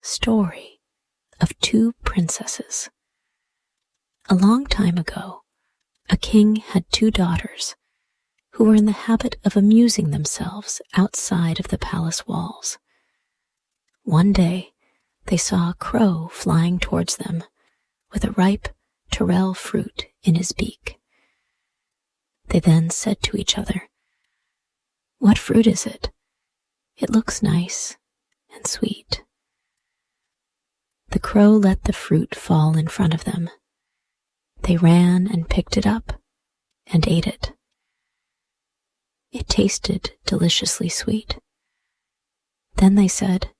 story of two princesses. A long time ago, a king had two daughters who were in the habit of amusing themselves outside of the palace walls. One day, they saw a crow flying towards them with a ripe Terel fruit in his beak. They then said to each other, "What fruit is it? It looks nice and sweet." The crow let the fruit fall in front of them. They ran and picked it up and ate it. It tasted deliciously sweet. Then they said,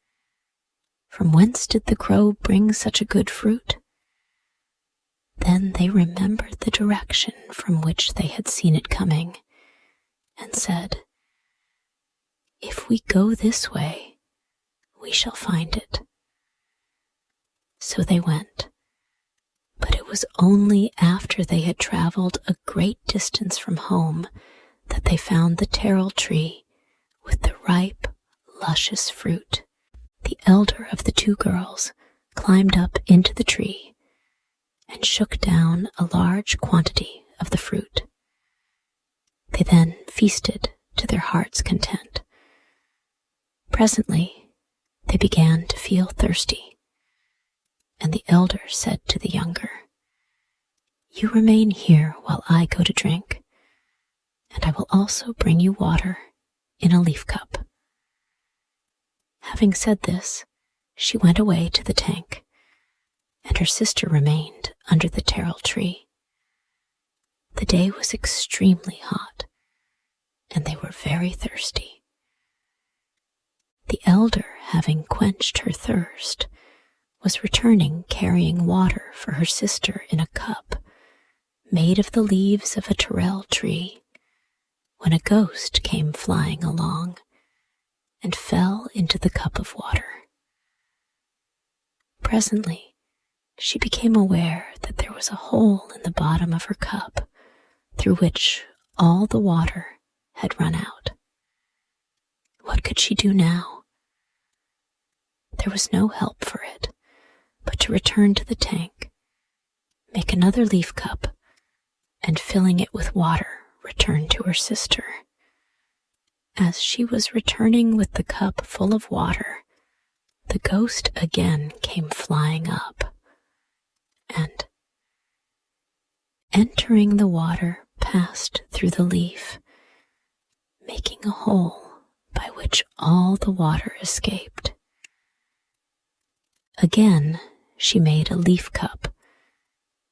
"From whence did the crow bring such a good fruit?" Then they remembered the direction from which they had seen it coming and said, "If we go this way, we shall find it." So they went, but it was only after they had traveled a great distance from home that they found the Terel tree with the ripe, luscious fruit. The elder of the two girls climbed up into the tree and shook down a large quantity of the fruit. They then feasted to their heart's content. Presently, they began to feel thirsty, and the elder said to the younger, "You remain here while I go to drink, and I will also bring you water in a leaf cup." Having said this, she went away to the tank, and her sister remained under the Terel tree. The day was extremely hot, and they were very thirsty. The elder, having quenched her thirst, was returning carrying water for her sister in a cup made of the leaves of a Terel tree, when a ghost came flying along and fell into the cup of water. Presently, she became aware that there was a hole in the bottom of her cup through which all the water had run out. What could she do now? There was no help for it but to return to the tank, make another leaf cup, and filling it with water, return to her sister. As she was returning with the cup full of water, the ghost again came flying up, and, entering the water, passed through the leaf, making a hole by which all the water escaped. Again, she made a leaf cup,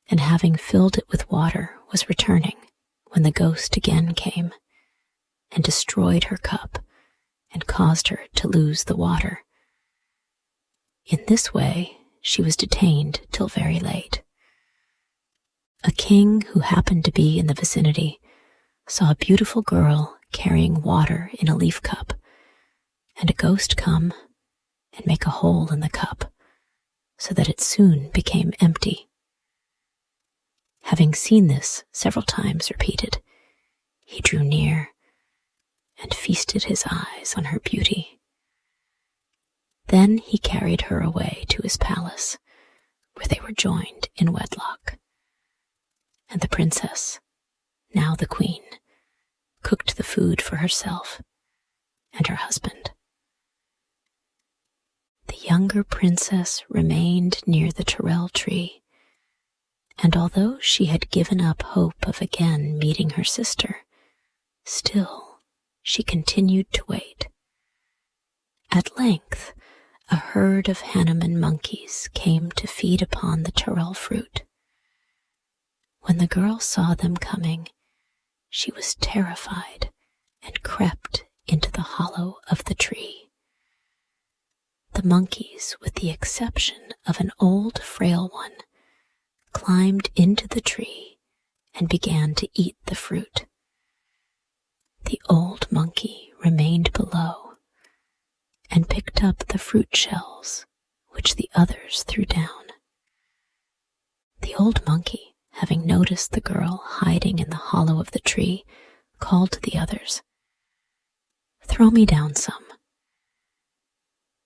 and having filled it with water, was returning when the ghost again came and destroyed her cup and caused her to lose the water. In this way, she was detained till very late. A king who happened to be in the vicinity saw a beautiful girl carrying water in a leaf cup, and a ghost come and make a hole in the cup so that it soon became empty. Having seen this several times repeated, he drew near and feasted his eyes on her beauty. Then he carried her away to his palace, where they were joined in wedlock. And the princess, now the queen, cooked the food for herself and her husband. The younger princess remained near the Terel tree, and although she had given up hope of again meeting her sister, still she continued to wait. At length, a herd of Hanuman monkeys came to feed upon the Terel fruit. When the girl saw them coming, she was terrified and crept into the hollow of the tree. The monkeys, with the exception of an old frail one, climbed into the tree and began to eat the fruit. The old monkey remained below and picked up the fruit shells which the others threw down. The old monkey, having noticed the girl hiding in the hollow of the tree, called to the others, "Throw me down some.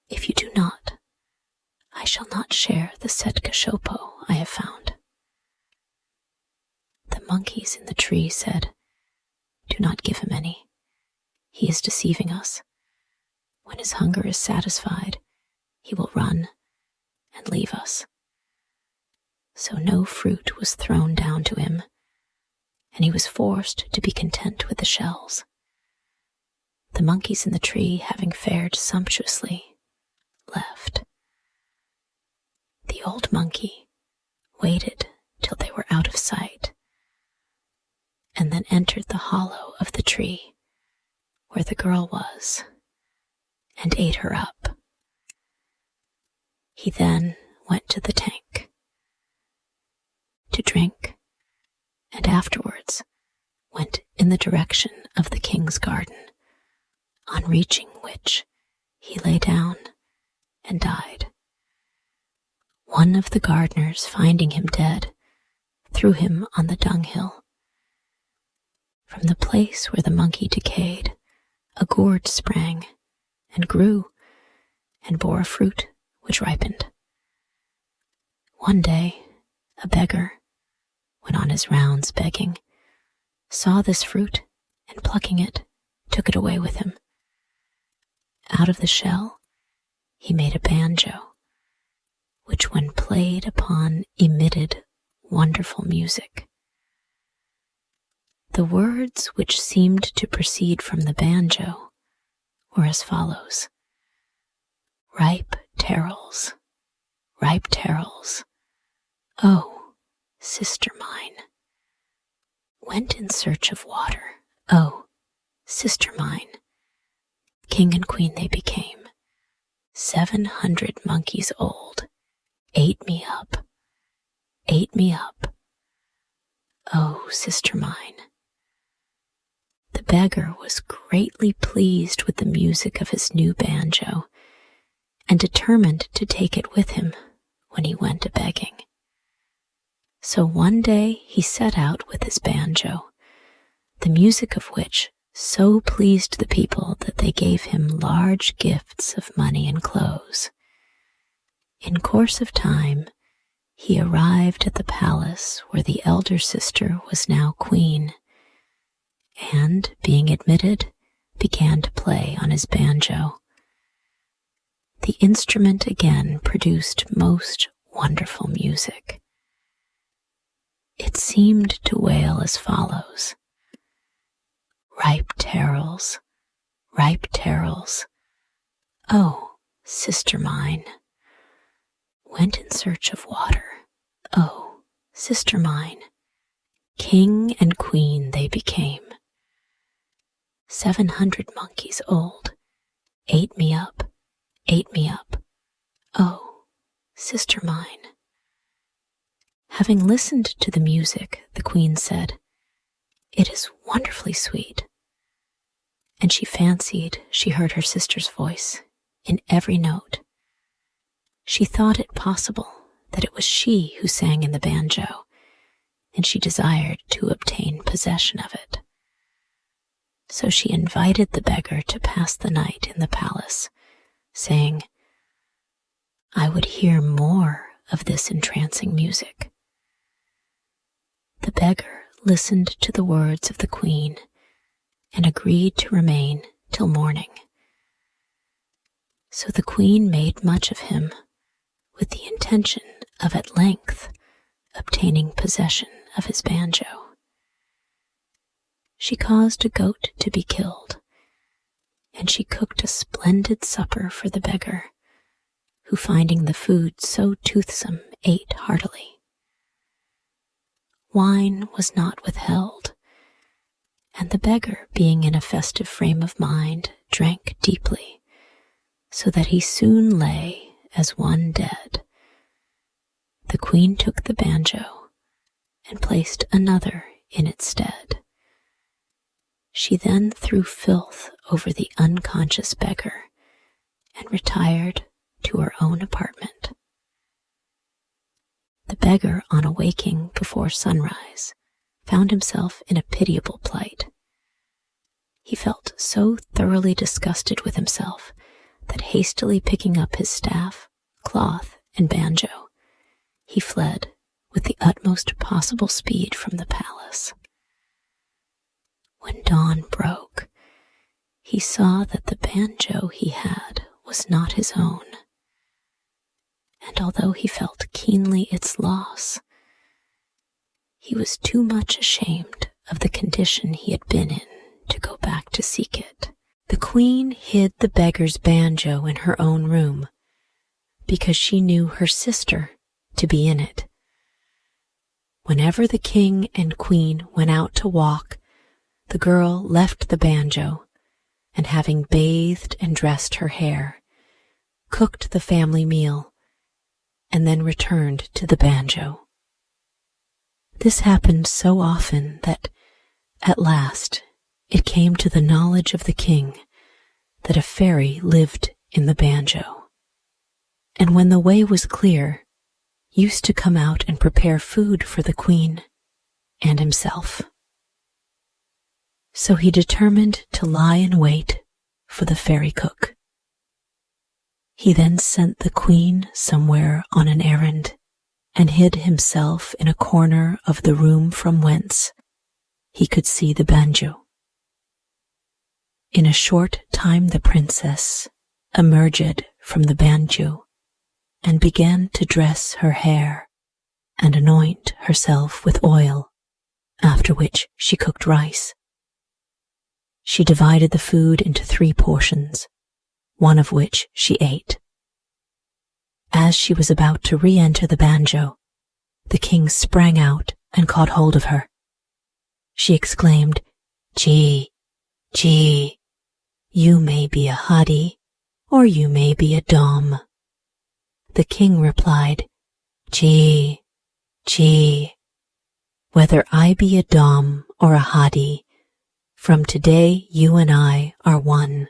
If you do not, I shall not share the set cachopo I have found." The monkeys in the tree said, "Do not give him any. He is deceiving us. When his hunger is satisfied, he will run and leave us." So no fruit was thrown down to him, and he was forced to be content with the shells. The monkeys in the tree, having fared sumptuously, left. The old monkey waited till they were out of sight, and then entered the hollow of the tree where the girl was, and ate her up. He then went to the tank to drink, and afterwards went in the direction of the king's garden, on reaching which he lay down and died. One of the gardeners, finding him dead, threw him on the dunghill. From the place where the monkey decayed, a gourd sprang and grew and bore a fruit which ripened. One day, a beggar, when on his rounds begging, saw this fruit, and plucking it, took it away with him. Out of the shell he made a banjo, which when played upon emitted wonderful music. The words which seemed to proceed from the banjo were as follows: "Ripe Terels, ripe Terels, oh, sister mine, went in search of water, oh, sister mine, king and queen they became, 700 monkeys old, ate me up, oh, sister mine." The beggar was greatly pleased with the music of his new banjo, and determined to take it with him when he went a-begging. So one day he set out with his banjo, the music of which so pleased the people that they gave him large gifts of money and clothes. In course of time, he arrived at the palace where the elder sister was now queen, and, being admitted, began to play on his banjo. The instrument again produced most wonderful music. It seemed to wail as follows: "Ripe Terels, oh, sister mine, went in search of water, oh, sister mine, king and queen they became. 700 monkeys old, ate me up, oh, sister mine." Having listened to the music, the queen said, "It is wonderfully sweet," and she fancied she heard her sister's voice in every note. She thought it possible that it was she who sang in the banjo, and she desired to obtain possession of it. So she invited the beggar to pass the night in the palace, saying, "I would hear more of this entrancing music." The beggar listened to the words of the queen and agreed to remain till morning. So the queen made much of him, with the intention of at length obtaining possession of his banjo. She caused a goat to be killed, and she cooked a splendid supper for the beggar, who, finding the food so toothsome, ate heartily. Wine was not withheld, and the beggar, being in a festive frame of mind, drank deeply, so that he soon lay as one dead. The queen took the banjo and placed another in its stead. She then threw filth over the unconscious beggar and retired to her own apartment. The beggar, on awaking before sunrise, found himself in a pitiable plight. He felt so thoroughly disgusted with himself that, hastily picking up his staff, cloth, and banjo, he fled with the utmost possible speed from the palace. When dawn broke, he saw that the banjo he had was not his own, and although he felt keenly its loss, he was too much ashamed of the condition he had been in to go back to seek it. The queen hid the beggar's banjo in her own room, because she knew her sister to be in it. Whenever the king and queen went out to walk, the girl left the banjo, and having bathed and dressed her hair, cooked the family meal, and then returned to the banjo. This happened so often that, at last, it came to the knowledge of the king that a fairy lived in the banjo, and when the way was clear, used to come out and prepare food for the queen and himself. So he determined to lie in wait for the fairy cook. He then sent the queen somewhere on an errand and hid himself in a corner of the room from whence he could see the banjo. In a short time the princess emerged from the banjo and began to dress her hair and anoint herself with oil, after which she cooked rice. She divided the food into 3 portions, one of which she ate. As she was about to re-enter the banjo, the king sprang out and caught hold of her. She exclaimed, "Gee, gee, you may be a hottie, or you may be a dom." The king replied, "Gee, gee, whether I be a dom or a hottie, from today you and I are one."